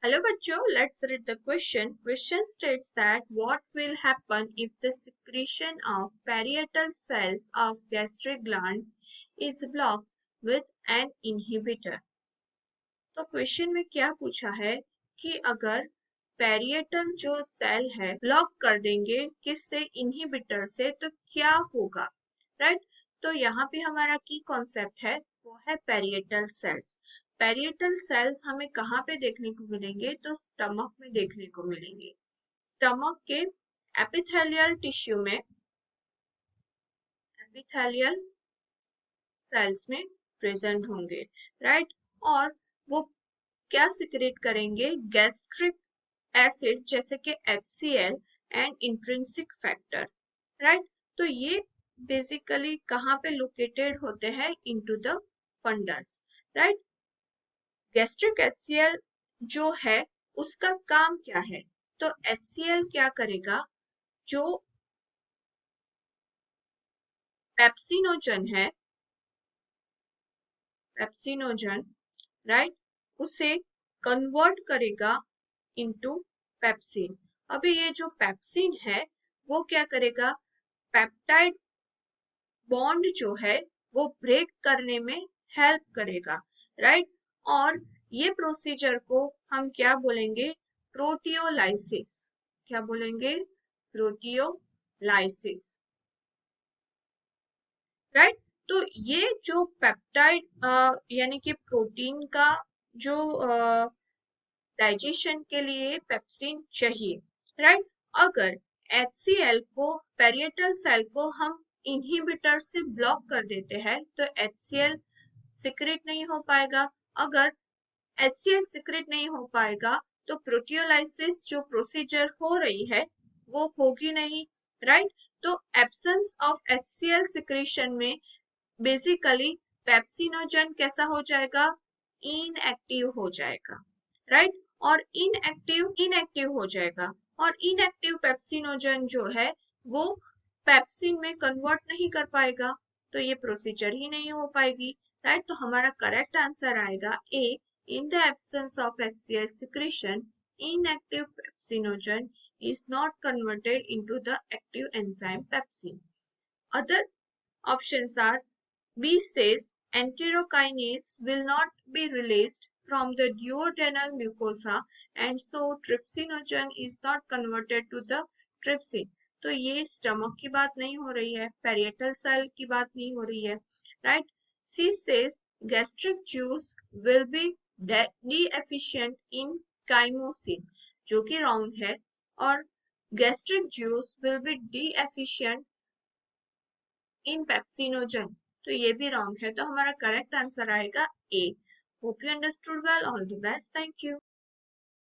Hello bachcho, let's read the question. Question states that what will happen if the secretion of parietal cells of gastric glands is blocked with an inhibitor? तो question में क्या पूछा है कि अगर parietal जो cell है block कर देंगे किससे इनहिबिटर से तो क्या होगा, राइट। तो यहाँ पे हमारा की कॉन्सेप्ट है वो है पैरिएटल सेल्स। पैरिएटल सेल्स हमें कहाँ पे देखने को मिलेंगे तो स्टमक में देखने को मिलेंगे। स्टमक के एपिथेलियल टिश्यू में, एपिथेलियल सेल्स में प्रेजेंट होंगे, राइट। और वो क्या सिक्रेट करेंगे, गैस्ट्रिक एसिड जैसे कि HCl and intrinsic factor, right. तो ये बेसिकली कहाँ पे लोकेटेड होते हैं, into the fundus, right. Gastric HCl जो है उसका काम क्या है, तो HCl क्या करेगा, जो पेप्सिनोजन है, पेप्सिनोजन, राइट, उसे कन्वर्ट करेगा इनटू पेप्सिन। अभी ये जो पेप्सिन है वो क्या करेगा, पेप्टाइड बॉन्ड जो है वो ब्रेक करने में हेल्प करेगा, राइट। और ये प्रोसीजर को हम क्या बोलेंगे, प्रोटियोलाइसिस। क्या बोलेंगे, प्रोटियोलाइसिस, राइट। तो ये जो पेप्टाइड यानी कि प्रोटीन का जो डाइजेशन के लिए पेप्सिन चाहिए, राइट। अगर HCl को, पेरिएटल सेल को हम इनहिबिटर से ब्लॉक कर देते हैं तो HCl सिक्रेट नहीं हो पाएगा। अगर HCl सिक्रेट नहीं हो पाएगा तो प्रोटियोलाइसिस जो प्रोसीजर हो रही है वो होगी नहीं, राइट। तो एब्सेंस ऑफ HCl सिक्रेशन में बेसिकली पेप्सिनोजन कैसा हो जाएगा, इनएक्टिव हो जाएगा, राइट। और इनएक्टिव हो जाएगा, और इनएक्टिव पेप्सिनोजन जो है वो पेप्सिन में कन्वर्ट नहीं कर पाएगा, तो ये प्रोसीजर ही नहीं हो पाएगी, राइट। तो हमारा करेक्ट आंसर आएगा A, in the absence of HCl secretion inactive pepsinogen is not converted into the active enzyme pepsin. Other options are B says enterokinase will not be released from the duodenal mucosa and so trypsinogen is not converted to the trypsin. तो ये stomach की बात नहीं हो रही है, parietal cell की बात नहीं हो रही है, right. C says gastric juice will be deficient in chymosin, जो कि रॉन्ग है, और gastric juice will be deficient in pepsinogen, तो ये भी रॉन्ग है। तो हमारा करेक्ट आंसर आएगा A. Hope you understood well, all the best, thank you.